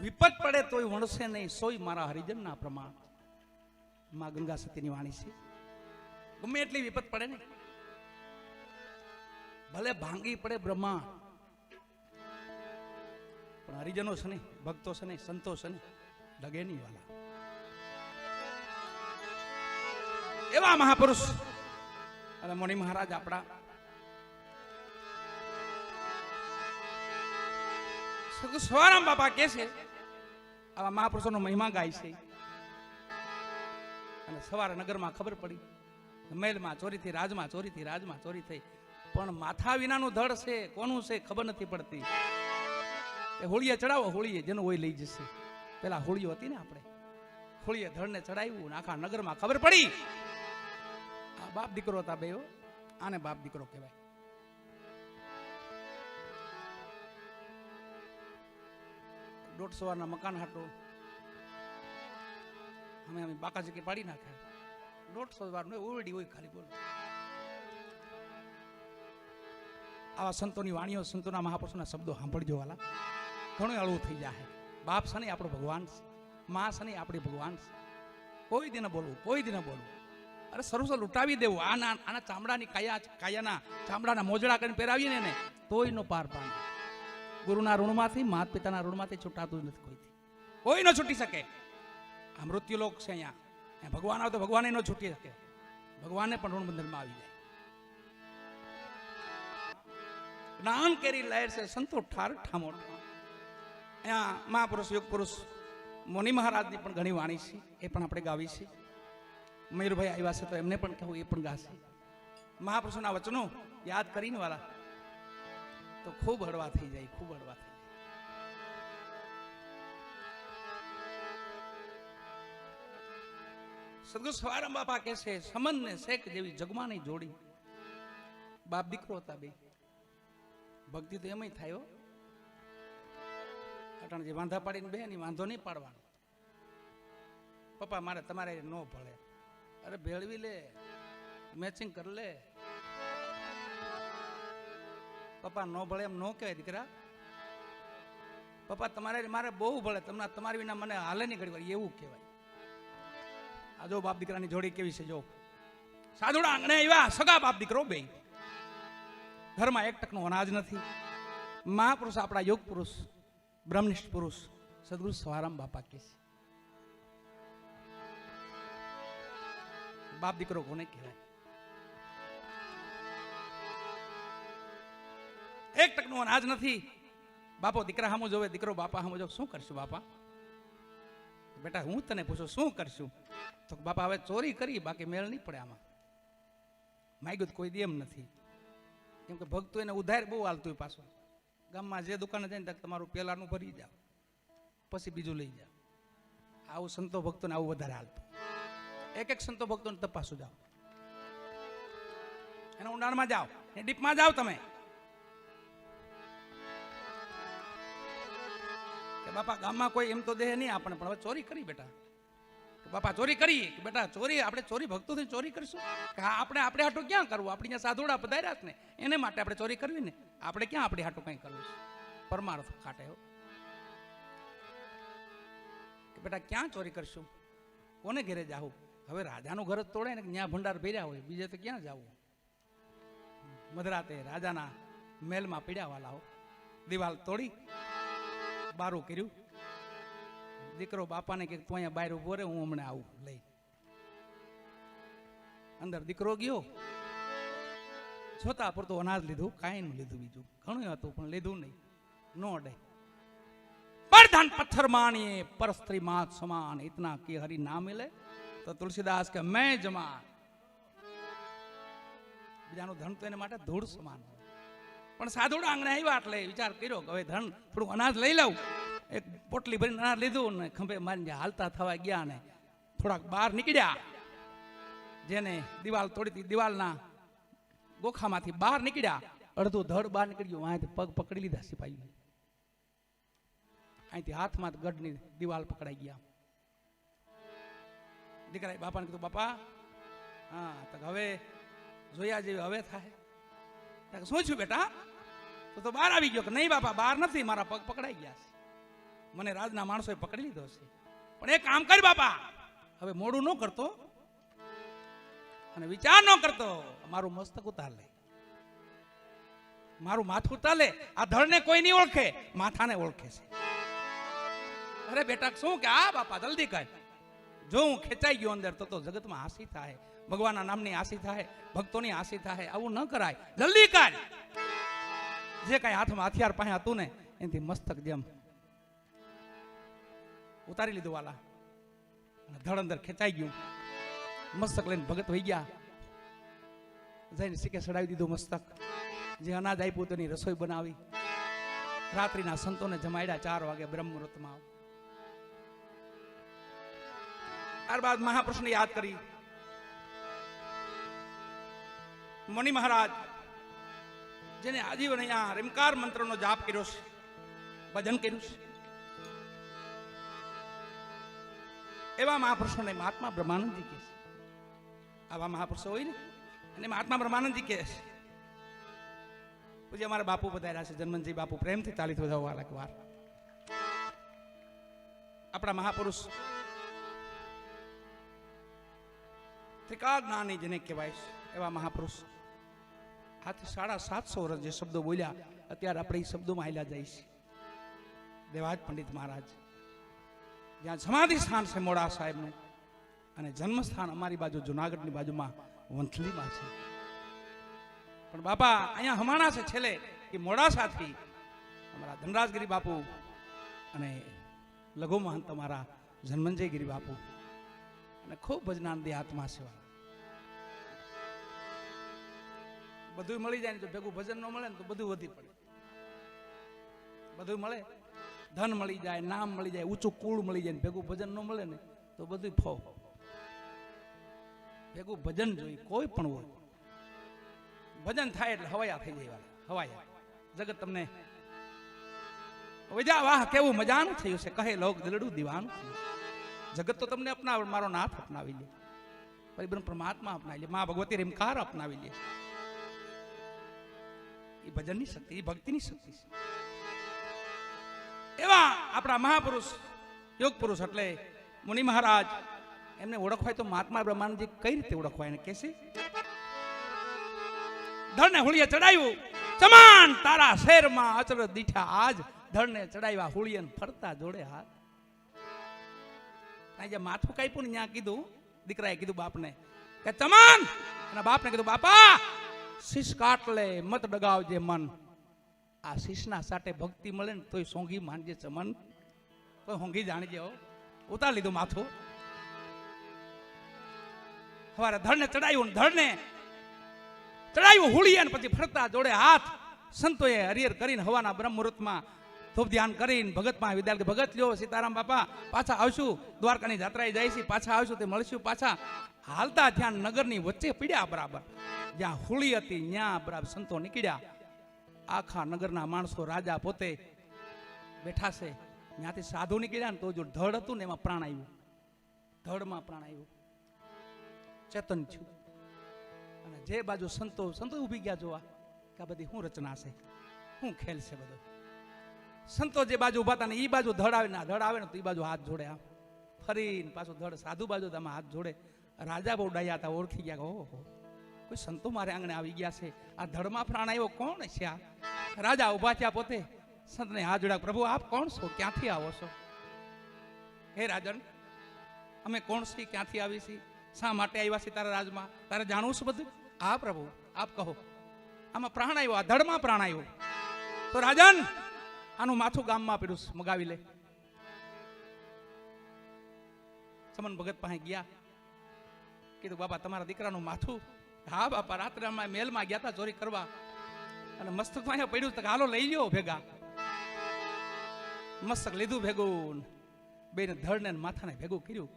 વિપત પડે તોય વણશે નહીં, સોય મારા હરિજનના પ્રમાણ. માં ગંગા સતીની વાણી છે. ગમે એટલી વિપત પડે ને, ભલે ભાંગી પડે બ્રહ્મા, પણ હરિજનો છે ને, ભક્તો છે ને, સંતો છે ને, ડગે નહીં વાલા. એવા મહાપુરુષ અને મુનિ મહારાજ આપણા સવારામ બાપા કે છે, આવા મહાપુરુષોનો મહિમા ગાય છે. અને સવારે નગરમાં ખબર પડી, મહેલમાં ચોરી થઈ, રાજમાં ચોરી થઈ, રાજમાં ચોરી થઈ, પણ માથા વિનાનું ધડ છે, કોનું છે ખબર નથી પડતી. એ હોળીએ ચડાવો, હોળીએ જેનું હોય લઈ જશે. પેલા હોળીઓ હતી ને, આપણે હોળીએ ધડને ચડાવ્યું, આખા નગરમાં ખબર પડી. આ બાપ દીકરો હતા બે, આને બાપ દીકરો કહેવાય. દોઢસો વારના મકાન હાટો અમે બાકાજી પાડી નાખ્યા. 150 વાર ઓરડી હોય ખાલી, બોલો. આવા સંતોની વાણીઓ, સંતોના મહાપુરુષોના શબ્દો સાંભળજો વાલા, ઘણું હળવું થઈ જાય. બાપ છે ને આપણો ભગવાન છે, મા છે ને આપણી ભગવાન છે. કોઈ દિન બોલવું, કોઈ દિન બોલવું. અરે સરસ લૂંટાવી દેવું. આના ચામડાની કાયાના ચામડાના મોજડા કરીને પહેરાવીને ને તોય નો પાર પામે. ગુરુના ઋણમાંથી, માતા પિતાના ઋણમાંથી છૂટાતું નથી કોઈથી, કોઈ ન છૂટી શકે. આ મૃત્યુ લોક છે, અહીંયા ભગવાન આવે તો ભગવાન ન છૂટી શકે. ભગવાનને પણ ઋણબંધનમાં આવી જાય. જ્ઞાન કેરી લહેર છે, સંતો ઠાર ઠામો. અહીંયા મહાપુરુષ, યુગ પુરુષ મુનિ મહારાજની પણ ઘણી વાણી છે, એ પણ આપણે ગાવી છે. મયુરભાઈ આવ્યા છે તો એમને પણ કહું, એ પણ ગાશે. મહાપુરુષોના વચનો યાદ કરીને વાલા તો ખૂબ હળવા થઈ જાય, ખૂબ હળવા થઈ જાય. સદગુરુ સવારામ બાપા કહે છે, સમન ને શેખ જેવી જગમાં નહીં જોડી. બાપ દીકરો હતા બે, ભક્તિ તો એમ થાય. અટાણ જે વાંધા પાડીને બે ની વાંધો નહીં પાડવાનો. પપ્પા મારે તમારે નો ભળે, અરે ભેળવી લે, મેચિંગ કર લે. પપ્પા નો ભળે એમ નો કહેવાય દીકરા. પપ્પા તમારે મારે બહુ ભળે, તમારી વિના મને હાલે નહીં ઘડી વાર, એવું કહેવાય. આ જો બાપ દીકરાની જોડી કેવી છે. જો સાધુડા આંગણે આવ્યા, સગા બાપ દીકરો બે, ઘરમાં એક ટકનો અનાજ નથી. મહાપુરુષ આપણા યોગ પુરુષ, બ્રહ્મનિષ્ઠ પુરુષ સદગુરુ સવારામ બાપા કે છે, બાપ દીકરો કોને કહેવાય? એક ટકનું અનાજ નથી. બાપો દીકરા સામું જોવે, દીકરો બાપા સામું જોવે. શું કરશું બાપા? બેટા હું તને પૂછું, શું કરશું? તો બાપા હવે ચોરી કરી, બાકી મેળ નહીં પડે. આમાં માગ્યું કોઈ દે એમ નથી, કેમ કે ભક્તો એને ઉધાર બહુ હાલતું હોય. પાછો ગામમાં જે દુકાને જઈને તમારું પેલાનું ભરી જાવ, પછી બીજું લઈ જાવ. આવું સંતો ભક્તોને આવું વધારે હાલતું. એક એક સંતો ભક્તોને તપાસું જાઓ, એના ઊંડાણમાં જાઓ, એ ડીપમાં જાઓ તમે કે બાપા ગામમાં કોઈ એમ તો દેહ નહીં આપણે, પણ હવે ચોરી કરી બેટા. બાપા ચોરી કરી કે બેટા ચોરી, આપણે ચોરી ભક્તોથી ચોરી કરીશું કે આપણે હાટું ક્યાં કરવું? આપણી ત્યાં સાધુડા પધાર્યા ને એને માટે આપણે ચોરી કરવી ને, આપણે ક્યાં આપણી હાટું કંઈ કરવું છે? પરમાર્થ ખાટે હો કે બેટા ક્યાં ચોરી કરશું? કોને ઘેરે જાવું? હવે રાજાનું ઘર જ તોડે ને, ત્યાં ભંડાર ભર્યા હોય, બીજે તો ક્યાં જવું? મધરાતે રાજાના મહેલમાં પીડ્યા વાલા હો, દિવાલ તોડી બારું કર્યું. દીકરો બાપાને કે તું અહીંયા બહાર ઉભો રે, હું હમણાં આવું લઈ. અંદર દીકરો ગયો, જોતા પૂરતું અનાજ લીધું, કાંઈ ન લીધું, બીજું ઘણું હતું પણ લીધું નહીં. નો અડે. પરધાન પથ્થર માણીએ પર સ્ત્રી માત સમાન, ઇતના કે હરી ના મિલે તો તુલસીદાસ કે મેં જમાન. બીજાનું ધન તો એને માટે ધૂળ સમાન. પણ સાધુડા આંગણે આવ્યા એટલે વિચાર કર્યો કે હવે ધન થોડું અનાજ લઈ લઉં. એક પોટલી ભરીને અનાજ લીધું ને ખંભે મારીને હાલતા થવા ગયા ને થોડાક બહાર નીકળ્યા. જેને દિવાલ તોડી હતી, દિવાલના ગોખામાંથી બહાર નીકળ્યા. અડધું ધડ બહાર નીકળી ગયું, અહીંથી પગ પકડી લીધા સિપાહી, અહીંથી હાથમાં ગઢની દિવાલ પકડાઈ ગયા. દીકરાએ બાપાને કીધું, બાપા હા તો હવે જોયા જેવી હવે થાય. શું છું બેટા? તો બહાર આવી ગયો કે નહીં બાપા બહાર નથી, મારા પગ પકડાઈ ગયા છે. મને રાજના માણસોએ પકડી લીધો છે, પણ એક કામ કર બાપા, હવે મોડું ન કરતો અને વિચાર ન કરતો, મારું મસ્તક ઉતાર લે, મારું માથું ઉતાર લે. આ ધડને કોઈ નહીં ઓળખે, માથાને ઓળખે છે. અરે બેટા શું કે આ બાપા જલ્દી કર. જો હું ખેંચાઈ ગયો અંદર તો જગતમાં હાસી થાય, ભગવાનના નામની હાસી થાય, ભક્તોની હાસી થાય. આવું ન કરાય, જલ્દી કર. જે કઈ હાથમાં હથિયાર પાસે હતું ને એનાથી મસ્તક જેમ ઉતારી લીધું વાલા, ધડ અંદર ખેંચાઈ ગયું. મસ્તક લઈને ભગત વહી ગયા, જઈને સિક્કે ચડાવી દીધું મસ્તક. જે અનાજ આપ્યું તેની રસોઈ બનાવી, રાત્રિના સંતોને જમાડ્યા. 4 વાગે બ્રહ્મ મુહૂર્તમાં. ત્યારબાદ મહાપુરુષને યાદ કરી. મુનિ મહારાજ જેને આજીવન અહીંયા રેમકાર મંત્રનો જાપ કર્યો છે, ભજન કર્યું છે, એવા મહાપુરુષોને મહાત્મા બ્રહ્માનંદજી કહે છે. આવા મહાપુરુષો હોય ને એને મહાત્મા બ્રહ્માનંદજી કહે છે. પછી અમારા બાપુ બતાવ્યા છે, જન્મનજી બાપુ, પ્રેમથી તાળી વધાવવા વાર. આપણા મહાપુરુષ ત્રિકાળ જ્ઞાની જેને કહેવાય છે, એવા મહાપુરુષ આથી 750 વર્ષ જે શબ્દો બોલ્યા, અત્યારે આપણે એ શબ્દોમાં હાલ્યા જાય છે. દેવાજ પંડિત મહારાજ જ્યાં સમાધિ સ્થાન છે મોડા સાહેબનું, અને જન્મ સ્થાન અમારી બાજુ જુનાગઢની બાજુમાં વંથલીમાં છે. પણ બાપા અહીંયા હમાણા છે છેલ્લે એ મોડાસાથી અમારા ધનરાજગીરી બાપુ અને લઘુ મહંત અમારા જન્મંજયગીરી બાપુ, અને ખૂબ ભજનાનંદી આત્મા સેવા. બધું મળી જાય ને તો ભેગું ભજન ન મળે ને તો બધું વધી પડે. બધું મળે, ધન મળી જાય, નામ મળી જાય, ઊંચું કુળ મળી જાય, ભેગું ભજન ન મળે ને તો બધું ફો. ભેગું ભજન જોઈએ, કોઈ પણ હોય. ભજન થાય એટલે હવાયા થઈ જાય. હવાયા જગત તમને વિજા વાહ કેવું મજાનું થયું છે, કહે લોક દિલડું દીવાનું થયું. જગત તો તમને અપનાવે, મારો નાથ અપનાવી લે, પરિબ્રહ્મ પરમાત્મા અપનાવી લે, મા ભગવતી રેમકાર અપનાવી લે. એ ભજનની શક્તિ, એ ભક્તિની શક્તિ છે. એવા આપણા મહાપુરુષ, યોગ પુરુષ એટલે મુનિ મહારાજ, એમને ઓળખવાય તો મહાત્મા બ્રહ્માનંદજી કઈ રીતે ઓળખવાય એને કહેશે. ધડને હુળિયે ચડાવ્યું, સમાન તારા શેરમાં અચરજ દીઠા આજ. ધડને ચડાવ્યા હુળિયન ફરતા જોડે હાથ. જે માથું કાપ્યું ને ત્યાં કીધું, દીકરાએ કીધું બાપને કે ચમન, અને બાપને કીધું બાપા શીશ કાટ લે, મત ડગાવજે મન. આ શીશના સાટે ભક્તિ મળે ને તોય સોંગી માનજે ચમન, તો હોંગી જાણજે. ઉતાર લીધું માથું. સવારે ધડને ચડાવ્યું, ધડને ચડાવ્યું હુળિયન, પછી ફરતા જોડે હાથ. સંતોએ હરિહર કરીને હવાના બ્રહ્મ મુહૂર્તમાં ખૂબ ધ્યાન કરીને ભગતમાં વિદ્યાલ કે ભગત લ્યો સીતારામ બાપા, પાછા આવશું, દ્વારકાની જાત્રાએ જાય છે, પાછા આવશું તે મળશું. પાછા હાલતા ધ્યાન નગરની વચ્ચે પીડ્યા બરાબર, જ્યાં હુળી હતી ત્યાં બરાબર સંતો નીકળ્યા. આખા નગરના માણસો, રાજા પોતે બેઠા છે, ત્યાંથી સાધુ નીકળ્યા ને તો જો ધડ હતું ને એમાં પ્રાણ આવ્યું, ધડમાં પ્રાણ આવ્યું, ચેતન થયું. અને જે બાજુ સંતો ઊભી ગયા જોવા કે આ બધી શું રચના છે, શું ખેલ છે બધો. સંતો જે બાજુ ઉભા હતા ને એ બાજુ ધડ આવે ને તો એ બાજુ હાથ જોડે, આમ ફરીને પાછું ધડ સાધુ બાજુ આમાં હાથ જોડે. રાજા બહુ ડાયા હતા, ઓળખી ગયા, ઓહો કોઈ સંતો મારે આંગણે આવી ગયા છે, આ ધડમાં પ્રાણ આવ્યો કોણ છે આ. રાજા ઉભા થયા, પોતે સંતને હાથ જોડ્યા, પ્રભુ આપ કોણ છો, ક્યાંથી આવો છો? હે રાજન, અમે કોણ છીએ, ક્યાંથી આવી છીએ, શા માટે આવ્યા છીએ તારા રાજમાં, તારે જાણવું છે બધું? હા પ્રભુ આપ કહો. આમાં પ્રાણ આવ્યો, આ ધડમાં પ્રાણ આવ્યો. તો રાજન આનું માથું ગામમાં પીડું મગાવી લે. ચમન ભગત પાસે ગયા, કીધું બાપા તમારા દીકરાનું માથું? હા બાપા, રાત્રે અમે મેલમાં ગયા હતા ચોરી કરવા, અને મસ્તકમાં અહીંયા પડ્યું, તો હાલો લઈ લ્યો ભેગા. મસ્તક લીધું ભેગું, બેને ધડને માથાને ભેગું કર્યું.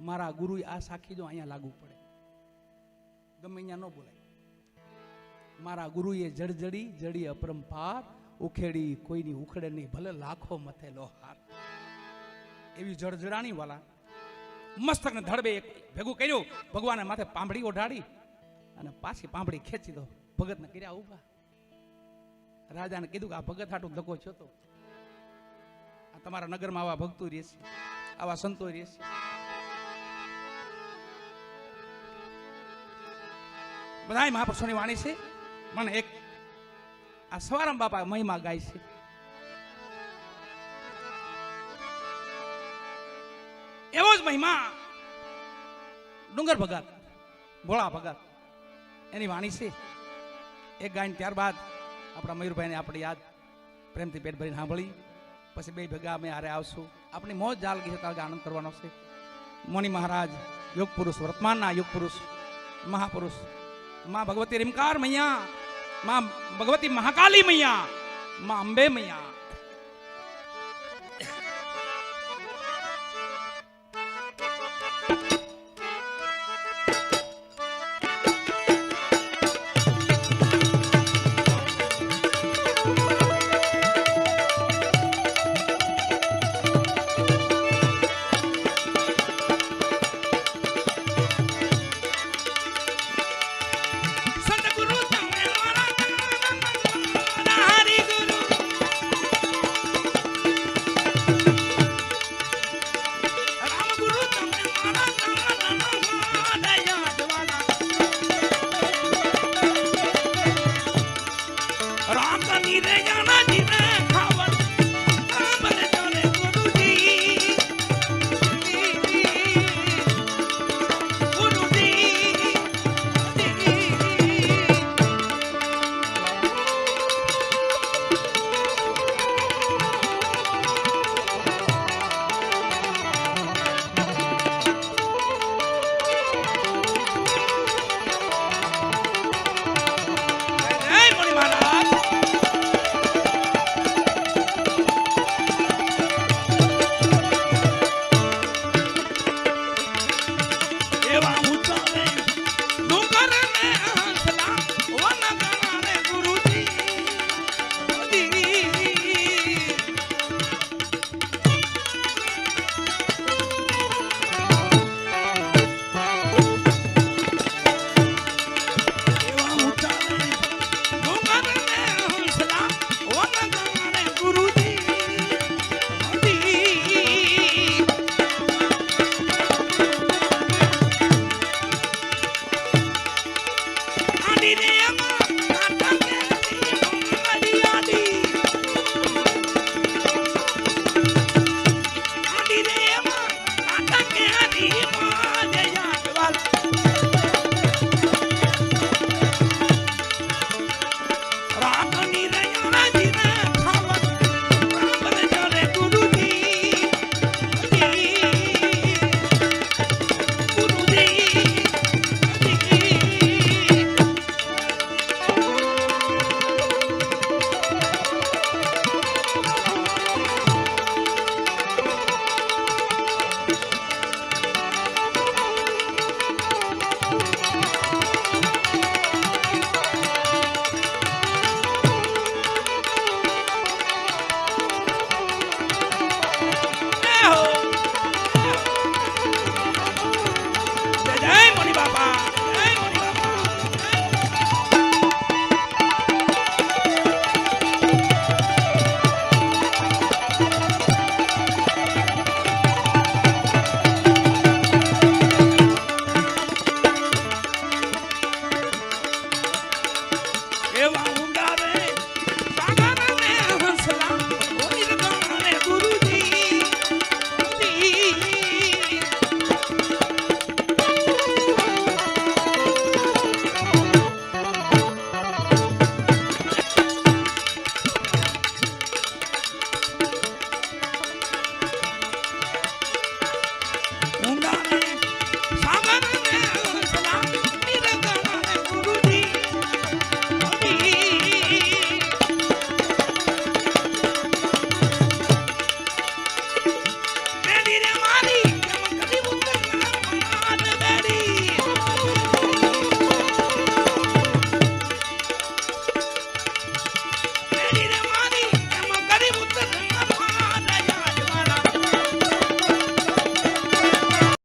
મારા ગુરુએ આ સાખી જો અહીંયા લાગુ પડે, ગમે અહીંયા ન બોલાય. મારા ગુરુએ જડજડી જડી અપરંપાર, ઉખેડી કોઈની ઉખડે નહીં, ભલે લાખો મથે લોહાર. એવી જળજડાણી વાલા મસ્તકને ધડબે ભેગું કર્યું. ભગવાને માથે પાંભડી ઓઢાડી અને પાછી પાંભડી ખેંચી દો. ભગતને કર્યા ઉભા. રાજાને કીધું કે આ ભગત હાટું ધક્કો થયો તો, આ આ તમારા નગરમાં આવા ભક્તો રહેશે, આવા સંતો રહેશે. બધાય મહાપુરુષોની વાણી છે, પણ એક આ સવારામ બાપા મહિમા ગાય છે. એવો જ મહિમા ડુંગર ભગત, ભોળા ભગત, એની વાણી છે. એક ગાયન ત્યારબાદ આપણા મયુરભાઈને આપણે યાદ પ્રેમથી પેટ ભરીને સાંભળી, પછી બે ભેગા અમે હારે આવશું. આપણી મોજ જાલ ગઈ છે, કારણ કે આનંદ કરવાનો છે. મોની મહારાજ યોગ પુરુષ, વર્તમાનના યોગ પુરુષ, મહાપુરુષ, માં ભગવતી રીમકાર મૈયા, માં ભગવતી મહાકાલી મૈયા, માં અંબે મૈયા,